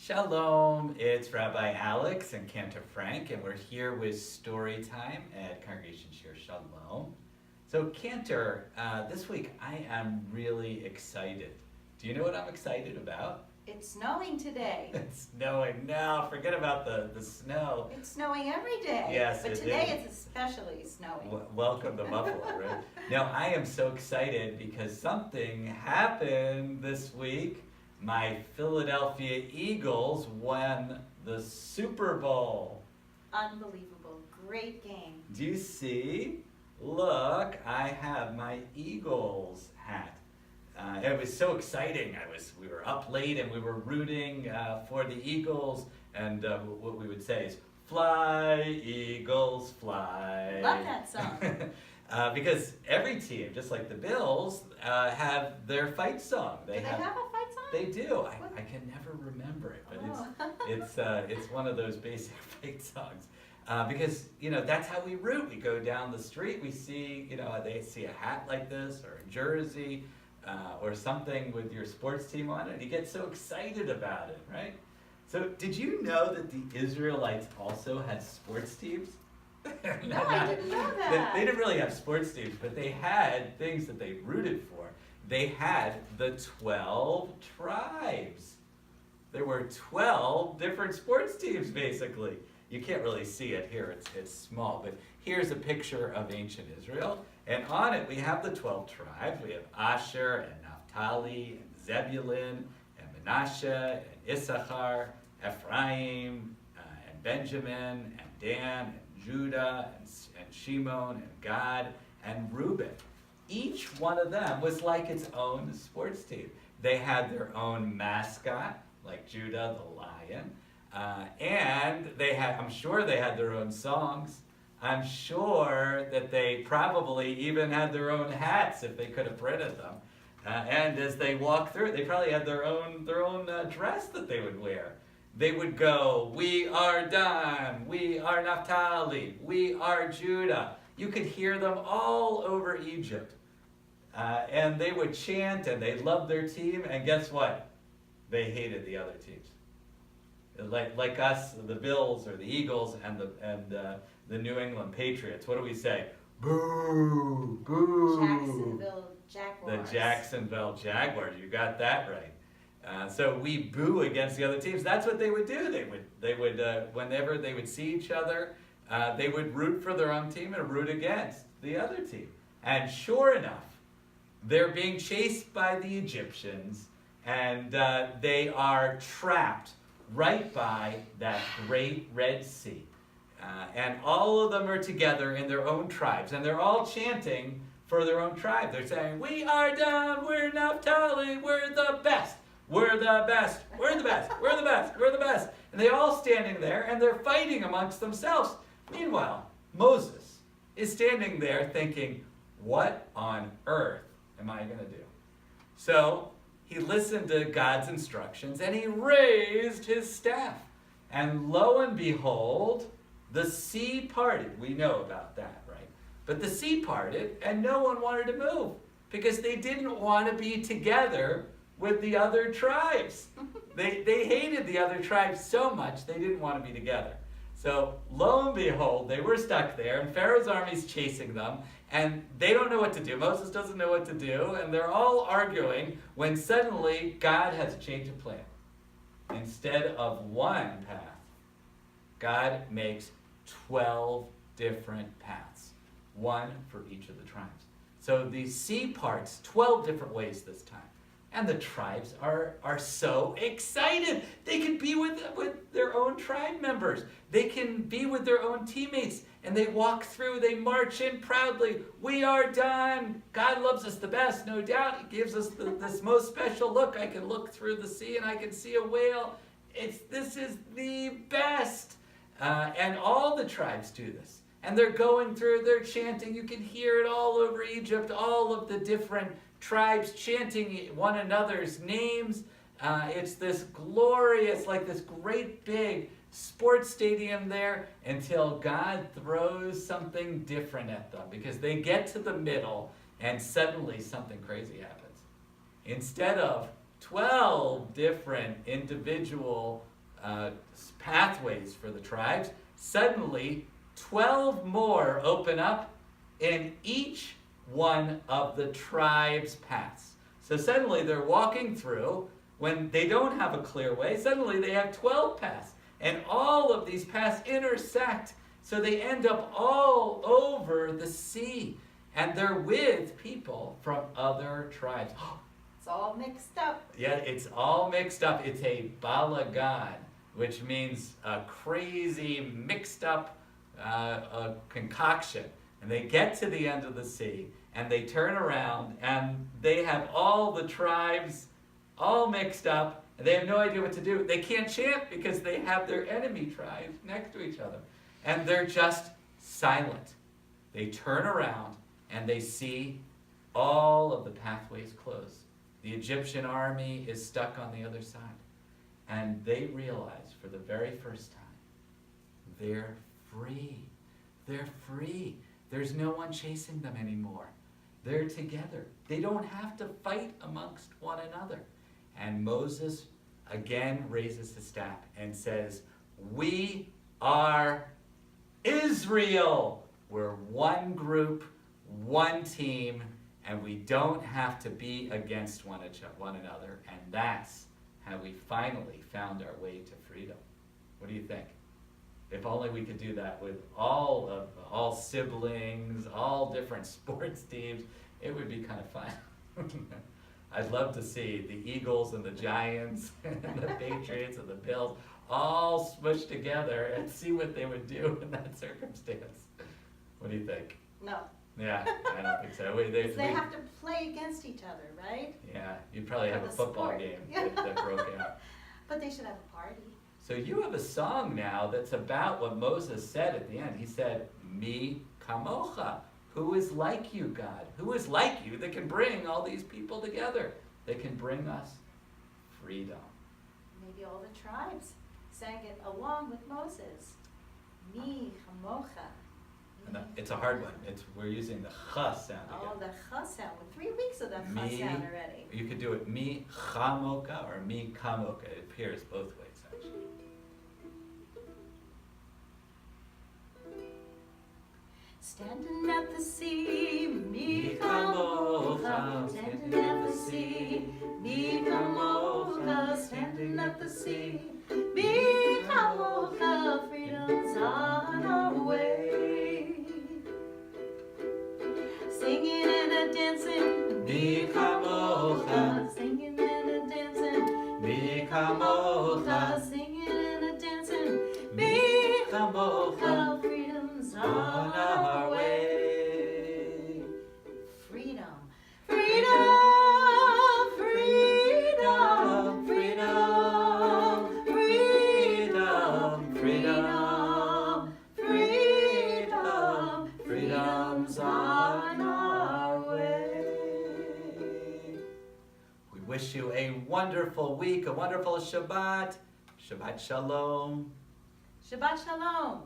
Shalom, it's Rabbi Alex and Cantor Frank, and we're here with Story Time at Congregation Shir Shalom. So Cantor, this week I am really excited. Do you know what I'm excited about? It's snowing today. It's snowing now. Forget about the snow. It's snowing every day. Yes, but today it's especially snowing. Welcome to Buffalo, right? Now I am so excited because something happened this week. My Philadelphia Eagles won the Super Bowl. Unbelievable. Great game. Do you see? Look, I have my Eagles hat. It was so exciting. We were up late and we were rooting for the Eagles, and what we would say is, "Fly, Eagles, fly." Love that song. Because every team, just like the Bills, have their fight song. Do they have a fight song? They do. I can never remember it, but it's one of those basic fight songs. Because that's how we root. We go down the street, we see they see a hat like this or a jersey or something with your sports team on it, and you get so excited about it, right? So did you know that the Israelites also had sports teams? No, I didn't know that. They didn't really have sports teams, but they had things that they rooted for. They had the 12 tribes. There were 12 different sports teams, basically. You can't really see it here, it's small, but here's a picture of ancient Israel, and on it we have the 12 tribes. We have Asher and Naphtali and Zebulun and Manasseh and Issachar, Ephraim and Benjamin and Dan and Judah and Shimon and Gad and Reuben. Each one of them was like its own sports team. They had their own mascot, like Judah the lion, and I'm sure they had their own songs. I'm sure that they probably even had their own hats if they could have printed them. And as they walked through, they probably had their own dress that they would wear. They would go, "We are Dan, we are Naphtali, we are Judah." You could hear them all over Egypt. And they would chant and they loved their team, and guess what? They hated the other teams. Like us, the Bills or the Eagles and the New England Patriots. What do we say? Boo, boo. Jacksonville Jaguars. The Jacksonville Jaguars. You got that right. So we boo against the other teams. That's what they would do. They would whenever they would see each other, they would root for their own team and root against the other team. And sure enough, they're being chased by the Egyptians, and they are trapped right by that great Red Sea. And all of them are together in their own tribes, and they're all chanting for their own tribe. They're saying, "We are Dan, we're Naphtali, we're the best. We're the best, we're the best, we're the best, we're the best." And they're all standing there, and they're fighting amongst themselves. Meanwhile, Moses is standing there thinking, what on earth am I going to do? So he listened to God's instructions, and he raised his staff. And lo and behold, the sea parted. We know about that, right? But the sea parted, and no one wanted to move because they didn't want to be together with the other tribes. They hated the other tribes so much they didn't want to be together. So lo and behold, they were stuck there, and Pharaoh's army's chasing them, and they don't know what to do. Moses doesn't know what to do, and they're all arguing when suddenly God has a change of plan. Instead of one path, God makes 12 different paths, one for each of the tribes. So the sea parts 12 different ways this time. And the tribes are so excited. They can be with their own tribe members. They can be with their own teammates. And they walk through, they march in proudly. "We are done. God loves us the best, no doubt. He gives us this most special look. I can look through the sea and I can see a whale. This is the best." And all the tribes do this. And they're going through, they're chanting. You can hear it all over Egypt, all of the different tribes chanting one another's names. It's this glorious, like this great big sports stadium there, until God throws something different at them, because they get to the middle and suddenly something crazy happens. Instead of 12 different individual pathways for the tribes, suddenly 12 more open up in each one of the tribes' paths. So suddenly they're walking through, when they don't have a clear way, suddenly they have 12 paths. And all of these paths intersect, so they end up all over the sea. And they're with people from other tribes. It's all mixed up. Yeah, it's all mixed up. It's a balagan, which means a crazy, mixed up a concoction. And they get to the end of the sea, and they turn around, and they have all the tribes all mixed up, and they have no idea what to do. They can't chant because they have their enemy tribes next to each other. And they're just silent. They turn around, and they see all of the pathways closed. The Egyptian army is stuck on the other side. And they realize for the very first time, they're free. They're free. There's no one chasing them anymore. They're together. They don't have to fight amongst one another. And Moses again raises his staff and says, "We are Israel. We're one group, one team, and we don't have to be against one another." And that's how we finally found our way to freedom. What do you think? If only we could do that with all siblings, all different sports teams, it would be kind of fun. I'd love to see the Eagles and the Giants and the Patriots and the Bills all smushed together and see what they would do in that circumstance. What do you think? No. Yeah, I don't think so. They have to play against each other, right? Yeah, you'd probably have a The football sport. game that broke out. But they should have a party. So you have a song now that's about what Moses said at the end. He said, "Mi kamocha." Who is like you, God? Who is like you that can bring all these people together? That can bring us freedom. Maybe all the tribes sang it along with Moses. Mi chamocha. And it's a hard one. We're using the ch sound Oh, again. the ch sound. With 3 weeks of the ch Mi- sound already. You could do it mi chamoka or mi kamoka. It appears both ways, actually. Standing at the sea, mi chamocha. Standing at the sea, mi chamocha. Standing at the sea, mi chamocha. Freedom's on our way. Singing and a dancing, Mi kamocha, singing and a dancing, mi kamocha, singing and a dancing, mi kamocha, freedom's on our way. Freedom, freedom, freedom, freedom, freedom, freedom, freedom, freedom's on our way. We wish you a wonderful week, a wonderful Shabbat. Shabbat Shalom. Shabbat Shalom.